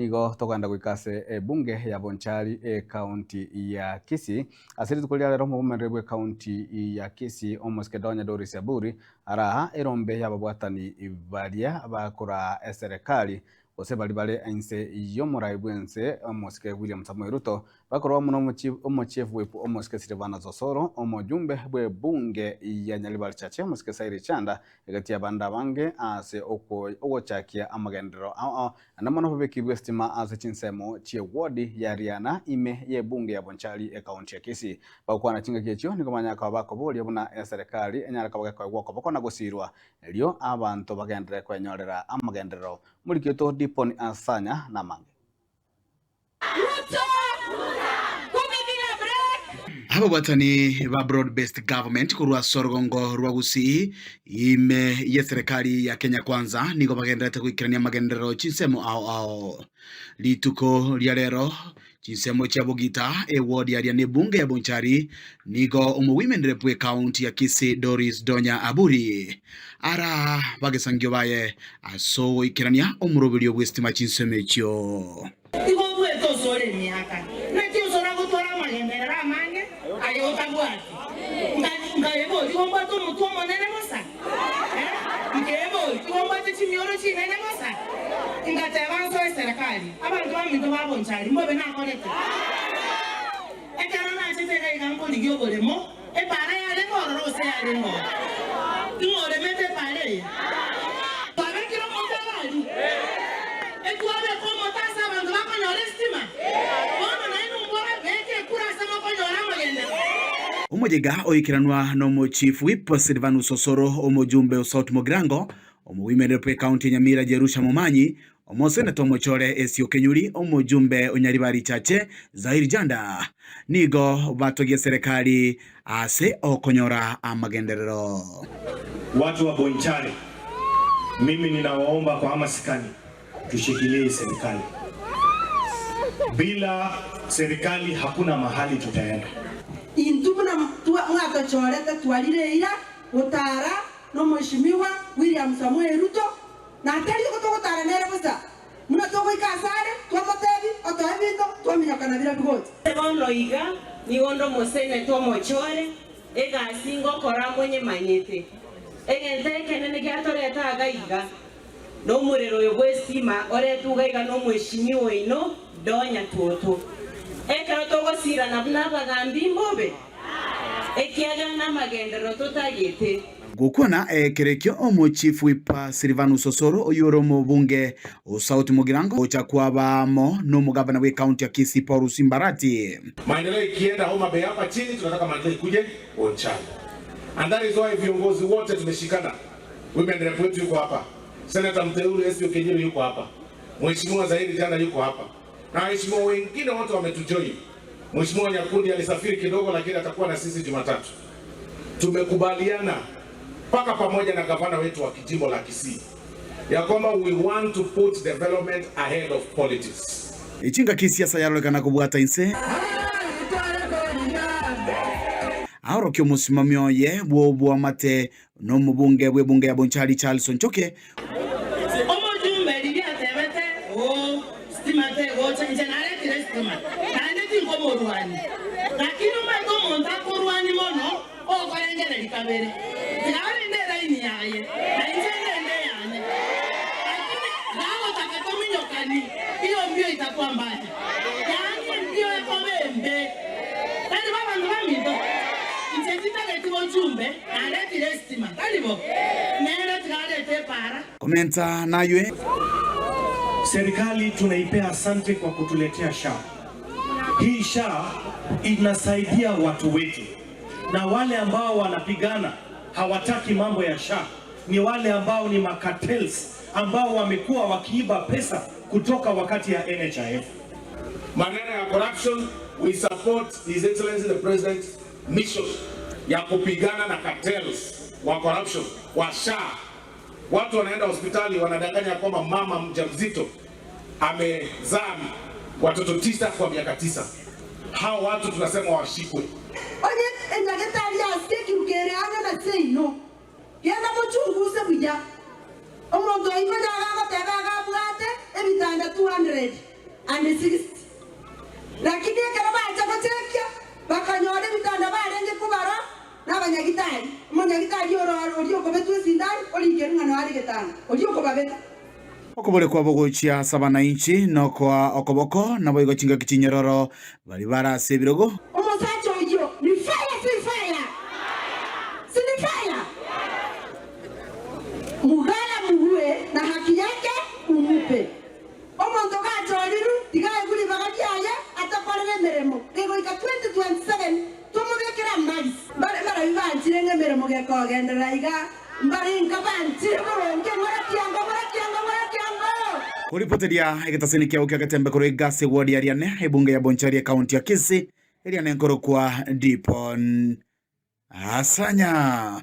nigo toganda gwikase bunge ya Bonchari county ya Kisii asiri tukulia lero mubumerere bwe county ya Kisii Omosike Donya Doris Aburi araha erombe y'ababwatani baria bakora eserikali ose bali ense yomurai bwense Omosike William Samoei Ruto bakorwa muno omochief whip Omosike Silvana Sosoro omojumbe bwe bunge ya Nyaribari Chache Omosike Sairi Chanda egati abanda bange ase ogochakia amagendero anamono bebekibwe stima ase chinsemo chie wodi ya Riana ime ye bunge ya Bonchari county ya Kisii bakwana chinga kyecho nikomanya kwa bako boli buna serikali enyara kabaka kwa gwako bakona gosirwa elio abantu bagendere kwenyorera amagendero muri kyoto diponi asanya namange abo batani ba broad based government kurwa sorgongo rwa Gusii ime ya serikali ya Kenya Kwanza nigo bagendera kwikirania magendero chinsemo ao lituko lya lero chinsemo cha Bugita ward ya ne bunge ya Bonchari nigo women rep county ya Kisii Doris Donya Aburi ara bagesangyo baye aso ikirania omurobelio bwestima chinsemo echo ibo bweto sore miaka na chiusora gutora magendera mange ayo tabwati ngayebo igomba to mutu monene mosa ngayebo igomba chimioro chinene mosa ingatebanso serikali abantu bamito babonchari mbobe nakorete ekana na chiteka igambo ligyo bolemo para ya le ngoro se ya le ngoro ngore mete pare para kilo montabali etwabe como tasa abantu bakonyora estima bona na inu mbora beke kurasa makonyora magende umujega oikiranwa no mo chief whip Silvana Sosoro omojumbe South Mogrango women rep county Nyamira Jerusha Momanyi omosenator Mochore Esio Kenyuri omojumbe Onyaribari Chache Zairi Janda nigo batogia serikali ase okonyora amagenderero. Watu wa Bonchari, mimi ninawaomba kwa hamasikani tushikilie serikali. Bila serikali hakuna mahali tutaenda. Intubuna mwatochorete twalire ira utara no mheshimiwa William Samoei Ruto na atari gutogotara nere busa muna togo ikasare twamotebi otoebindo twaminyakana bira bigoti bono iga ni gondo mosene to Mochore ega singo kora mwenye manyete egente kenene gyatoreta agaiga no murero yobwestima oretuga iga no mheshimiwa ino Donya Toto ekero togosira nabuna bagambi mbobe ekiaga na magendero totagete gukona kerekyo omo chief whip Silvana Sosoro oyoro mu bunge South Mugirango ochakwabamo no mugavana we county ya Kisii Paul Simbarati maendeleo ikienda Homa Bay hapa chini tunataka maendeleo ikuje Bonchari and that is why viongozi wote tumeshikana women rep wetu yuko hapa Senator mteule Esio Kenyuri yuko hapa Mheshimiwa Zairi Janda yuko hapa na waheshimiwa wengine wote wametujoin. Mheshimiwa Nyakundi alisafiri kidogo lakini atakuwa na sisi Jumatatu. Tumekubaliana paka pamoja na gavana wetu wa kijimbo la Kisii ya kwamba we want to put development ahead of politics. Ichinga kisiasa yarolekana kubwata inse Auro kyo musimamyo ye bwo mate no mubunge bwe bunge ya Bonchari Charles Nchoke omojumbe libi atebete o stimate o changenare tire stima nande tingo moruani lakini umaiko monta koruani mono o korengere likabere tikari ndera ini yaye na injende yane lakini nao takatominyokani hiyo mbio itakuwa mbaya yani mbio eko bembe tani baba ndamito komenta nayo Serikali tunaipea asante kwa kutuletea SHA. Hii SHA inasaidia watu wetu, na wale ambao wanapigana hawataki mambo ya SHA ni wale ambao ni makatels ambao wamekuwa wakiiba pesa kutoka wakati ya NHIF. Maneno ya corruption, we support His Excellency the President mission ya kupigana na cartels wa corruption wa SHA. Watu wanaenda hospitali wanadanganya kwamba mama mjamzito amezaa watoto 9 kwa miaka 9. Hao watu tunasema washikwe. Onye enyagetari ya steki ukere anga na seino. Yana mochunguze buja. Omondo iko daga tega ga bwate ebitanda 200. and 60. Lakini kama bacha kuchekia bakanyole bitanda barenge kubara n'abanyagitari umunyagitari ori ko betu sindani ori kerungano ari getanga ori ko babeta okobole kwa bogochia sabana inchi no kwa okoboko na boigo chinga kichinyororo bali barase birogo umusacho ujo ni fire si fire si ni fire mugala mugue na haki yake umupe omonto gachoriru tigaye kuri bagatyaya atakorere meremo ego ika 2027 tumubekera mais bara bibanchire ngemeremo gekogendera iga mbari nkabanchire boronke marakyanga kuripoteria egetaseni kia ukia gatembe kuri gase ward ya Riane ebunge ya Bonchari county ya Kisii Riane nkoro kwa Dipon Asanya.